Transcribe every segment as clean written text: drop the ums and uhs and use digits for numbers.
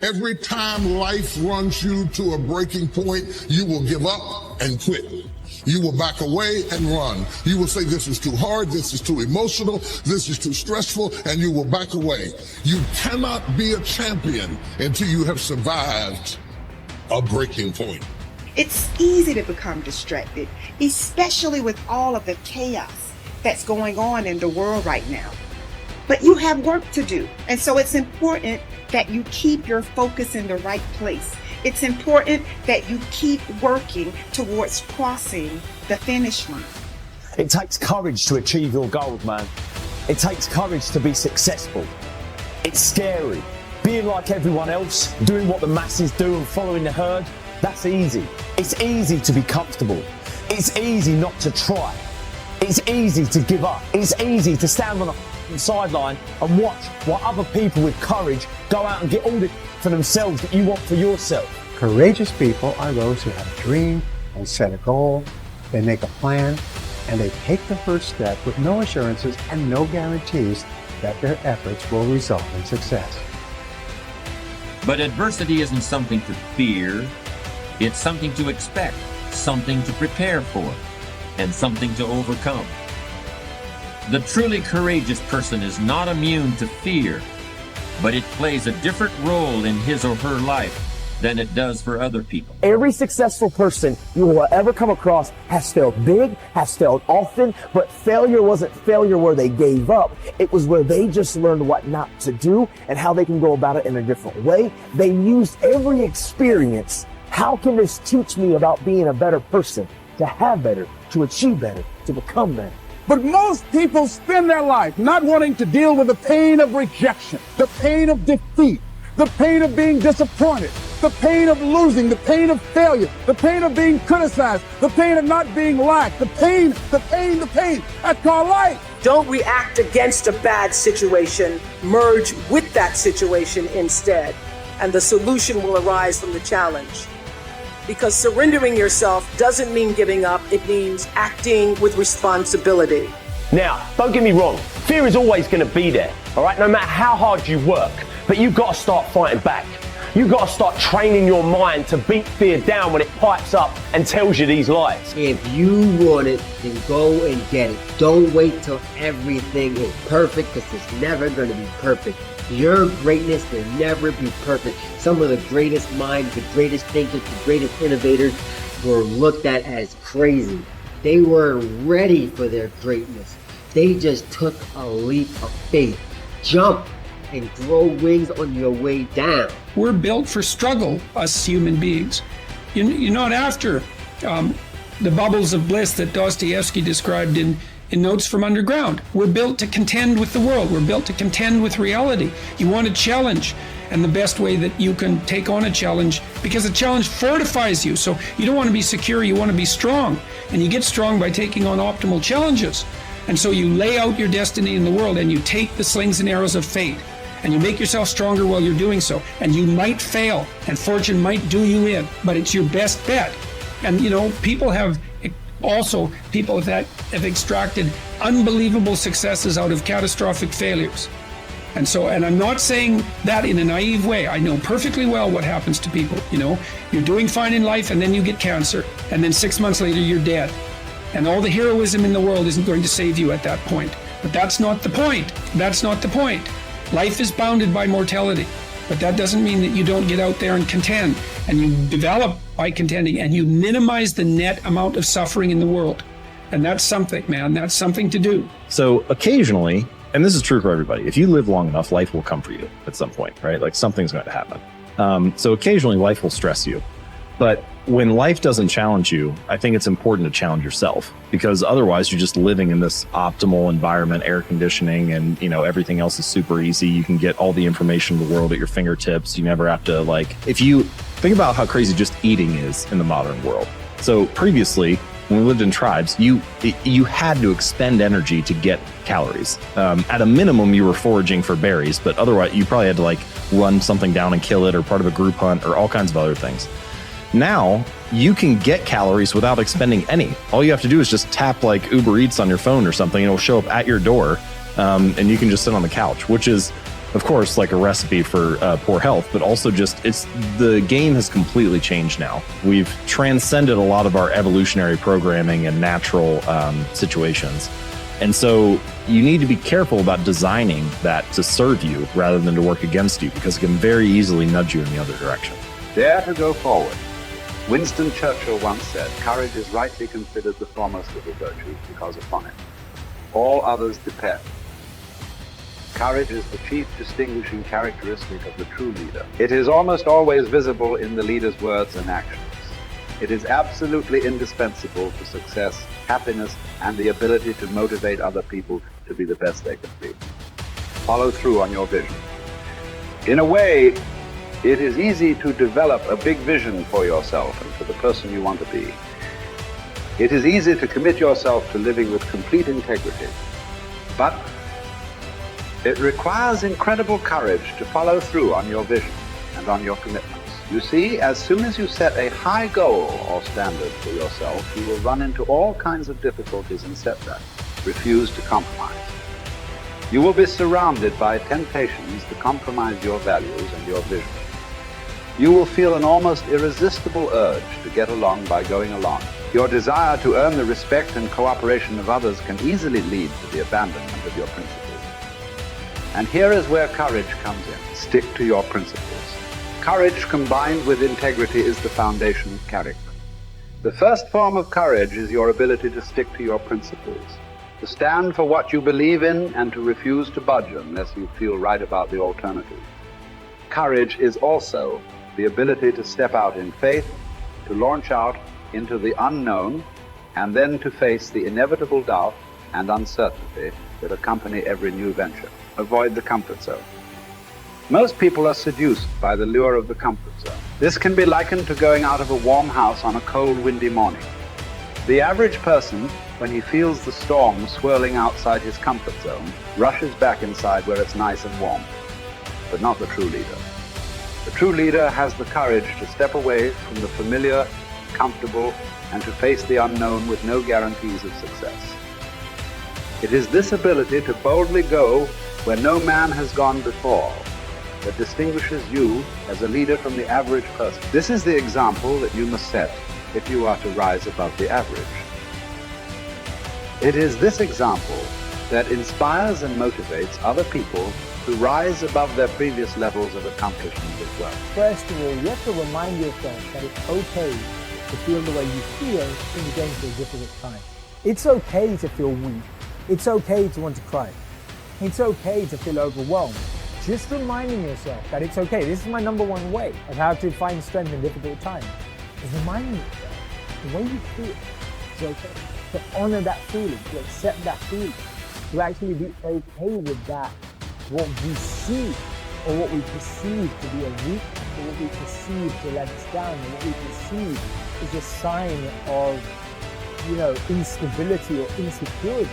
Every time life runs you to a breaking point, you will give up and quit. You will back away and run. You will say, this is too hard, this is too emotional, this is too stressful, and you will back away. You cannot be a champion until you have survived a breaking point. It's easy to become distracted, especially with all of the chaos that's going on in the world right now. But you have work to do, and so it's important that you keep your focus in the right place. It's important that you keep working towards crossing the finish line. It takes courage to achieve your goals, man. It takes courage to be successful. It's scary. Being like everyone else, doing what the masses do and following the herd, that's easy. It's easy to be comfortable. It's easy not to try. It's easy to give up. It's easy to stand on the sideline and watch while other people with courage go out and get all this for themselves that you want for yourself. Courageous people are those who have a dream and set a goal, they make a plan, and they take the first step with no assurances and no guarantees that their efforts will result in success. But adversity isn't something to fear, it's something to expect, something to prepare for, and something to overcome. The truly courageous person is not immune to fear, but it plays a different role in his or her life than it does for other people. Every successful person you will ever come across has failed big, has failed often, but failure wasn't failure where they gave up. It was where they just learned what not to do and how they can go about it in a different way. They used every experience. How can this teach me about being a better person, to have better, to achieve better, to become better? But most people spend their life not wanting to deal with the pain of rejection, the pain of defeat, the pain of being disappointed, the pain of losing, the pain of failure, the pain of being criticized, the pain of not being liked, the pain. That's called life. Don't react against a bad situation, merge with that situation instead, and the solution will arise from the challenge. Because surrendering yourself doesn't mean giving up, it means acting with responsibility. Now, don't get me wrong, fear is always going to be there, all right, no matter how hard you work, but you've got to start fighting back. You've got to start training your mind to beat fear down when it pipes up and tells you these lies. If you want it, then go and get it. Don't wait till everything is perfect, because it's never going to be perfect. Your greatness will never be perfect. Some of the greatest minds, the greatest thinkers, the greatest innovators were looked at as crazy. They weren't ready for their greatness. They just took a leap of faith. Jump and grow wings on your way down. We're built for struggle, us human beings. You're not after the bubbles of bliss that Dostoevsky described in Notes from Underground. We're built to contend with the world. We're built to contend with reality. You want a challenge, and the best way that you can take on a challenge, because a challenge fortifies you. So you don't want to be secure, you want to be strong. And you get strong by taking on optimal challenges. And so you lay out your destiny in the world, and you take the slings and arrows of fate, and you make yourself stronger while you're doing so. And you might fail, and fortune might do you in, but it's your best bet. And people that have extracted unbelievable successes out of catastrophic failures. And I'm not saying that in a naive way. I know perfectly well what happens to people. You're doing fine in life, and then you get cancer, and then 6 months later you're dead. And all the heroism in the world isn't going to save you at that point. But that's not the point. That's not the point. Life is bounded by mortality. But that doesn't mean that you don't get out there and contend. And you develop by contending, and you minimize the net amount of suffering in the world. And that's something, man. That's something to do. So occasionally, and this is true for everybody, if you live long enough, life will come for you at some point, right? Like something's going to happen. So occasionally life will stress you. But when life doesn't challenge you, I think it's important to challenge yourself, because otherwise you're just living in this optimal environment, air conditioning, and everything else is super easy. You can get all the information in the world at your fingertips. You never have to if you think about how crazy just eating is in the modern world. So previously, when we lived in tribes, you had to expend energy to get calories. At a minimum, you were foraging for berries, but otherwise you probably had to run something down and kill it, or part of a group hunt, or all kinds of other things. Now, you can get calories without expending any. All you have to do is just tap Uber Eats on your phone or something, and it'll show up at your door, and you can just sit on the couch, which is of course, like a recipe for poor health, but also just the game has completely changed now. We've transcended a lot of our evolutionary programming and natural situations. And so you need to be careful about designing that to serve you rather than to work against you, because it can very easily nudge you in the other direction. Dare to go forward. Winston Churchill once said, courage is rightly considered the foremost of the virtues because upon it all others depend. Courage is the chief distinguishing characteristic of the true leader. It is almost always visible in the leader's words and actions. It is absolutely indispensable for success, happiness, and the ability to motivate other people to be the best they can be. Follow through on your vision. In a way, it is easy to develop a big vision for yourself and for the person you want to be. It is easy to commit yourself to living with complete integrity, but it requires incredible courage to follow through on your vision and on your commitments. You see, as soon as you set a high goal or standard for yourself, you will run into all kinds of difficulties and setbacks. Refuse to compromise. You will be surrounded by temptations to compromise your values and your vision. You will feel an almost irresistible urge to get along by going along. Your desire to earn the respect and cooperation of others can easily lead to the abandonment of your principles. And here is where courage comes in. Stick to your principles. Courage combined with integrity is the foundation of character. The first form of courage is your ability to stick to your principles, to stand for what you believe in and to refuse to budge unless you feel right about the alternative. Courage is also the ability to step out in faith, to launch out into the unknown, and then to face the inevitable doubt and uncertainty that accompany every new venture. Avoid the comfort zone. Most people are seduced by the lure of the comfort zone. This can be likened to going out of a warm house on a cold, windy morning. The average person, when he feels the storm swirling outside his comfort zone, rushes back inside where it's nice and warm. But not the true leader. The true leader has the courage to step away from the familiar, comfortable, and to face the unknown with no guarantees of success. It is this ability to boldly go where no man has gone before that distinguishes you as a leader from the average person. This is the example that you must set if you are to rise above the average. It is this example that inspires and motivates other people to rise above their previous levels of accomplishment as well. First of all, you have to remind yourself that it's okay to feel the way you feel when you're going through a difficult time. It's okay to feel weak. It's okay to want to cry. It's okay to feel overwhelmed. Just reminding yourself that it's okay. This is my number one way of how to find strength in difficult times. Is reminding yourself the way you feel is okay. To honor that feeling, to accept that feeling, to actually be okay with that. What we see or what we perceive to be a weakness, or what we perceive to let us down, or what we perceive is a sign of, instability or insecurity.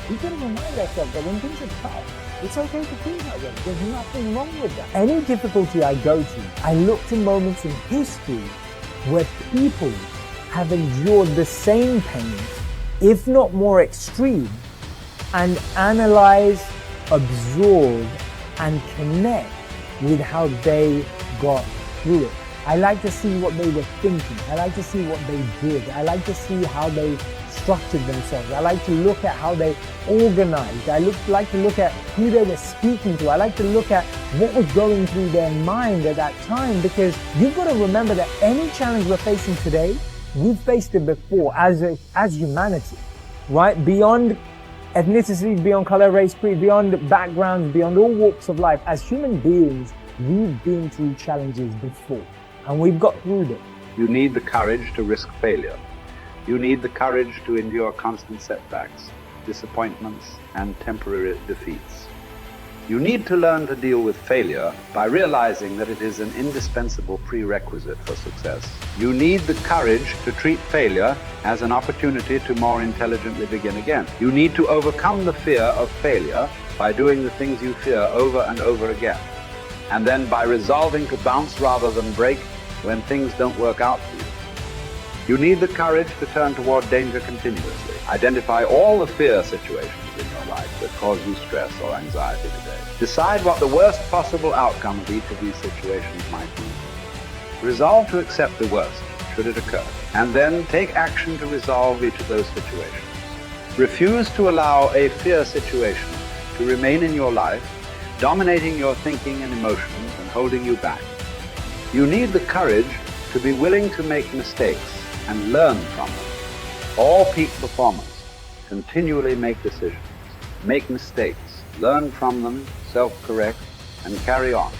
We can remind ourselves that when things are tough, it's okay to feel that way. There's nothing wrong with that. Any difficulty I go to, I look to moments in history where people have endured the same pain, if not more extreme, and analyze, absorb, and connect with how they got through it. I like to see what they were thinking. I like to see what they did. I like to see how they structured themselves. I like to look at how they organized. I like to look at who they were speaking to. I like to look at what was going through their mind at that time, because you've got to remember that any challenge we're facing today, we've faced it before as humanity, right? Beyond ethnicity, beyond color, race, creed, beyond backgrounds, beyond all walks of life. As human beings, we've been through challenges before, and we've got through them. You need the courage to risk failure. You need the courage to endure constant setbacks, disappointments, and temporary defeats. You need to learn to deal with failure by realizing that it is an indispensable prerequisite for success. You need the courage to treat failure as an opportunity to more intelligently begin again. You need to overcome the fear of failure by doing the things you fear over and over again, and then by resolving to bounce rather than break when things don't work out for you. You need the courage to turn toward danger continuously. Identify all the fear situations in your life that cause you stress or anxiety today. Decide what the worst possible outcome of each of these situations might be. Resolve to accept the worst, should it occur, and then take action to resolve each of those situations. Refuse to allow a fear situation to remain in your life, dominating your thinking and emotions and holding you back. You need the courage to be willing to make mistakes and learn from them. All peak performers continually make decisions, make mistakes, learn from them, self-correct, and carry on.